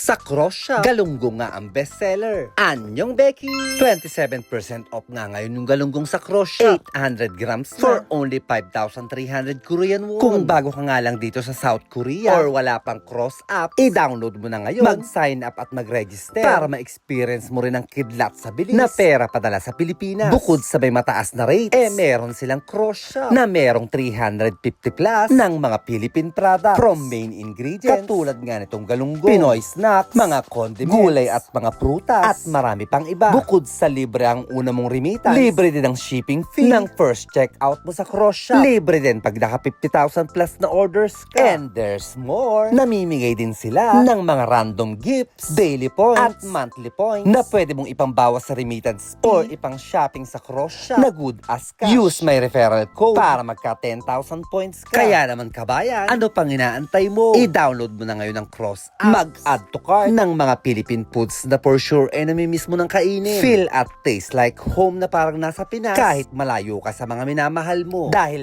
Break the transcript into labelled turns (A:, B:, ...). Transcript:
A: Sa Cross Shop, galunggong nga ang bestseller. Anyong Becky! 27% off nga ngayon yung galunggong sa Cross Shop. 800 grams for only 5,300 Korean won. Kung bago ka nga lang dito sa South Korea or wala pang Cross app, i-download mo na ngayon. Mag-sign up at mag-register para ma-experience mo rin ang kidlat sa bilis na pera padala sa Pilipinas. Bukod sa may mataas na rates, meron silang Cross Shop na merong 350 plus ng mga Philippine products from main ingredients. Katulad nga nitong galunggong, Pinoy snacks, mga condiments, gulay at mga prutas, at marami pang iba. Bukod sa libre ang una mong remittance, libre din ang shipping fee ng first checkout mo sa Cross Shop. Libre din pag naka 50,000 plus na orders ka. And there's more. Namimigay din sila ng mga random gifts, daily points, at monthly points na pwede mong ipambawas sa remittance fee or ipang shopping sa Cross Shop na good as cash. Use my referral code para magka 10,000 points ka. Kaya naman kabayan, ano pang inaantay mo? I-download mo na ngayon ang Cross app. Mag-add to cart ng mga Philippine foods na for sure namimiss mo ng kainin. Feel at taste like home na parang nasa Pinas kahit malayo ka sa mga minamahal mo. Dahil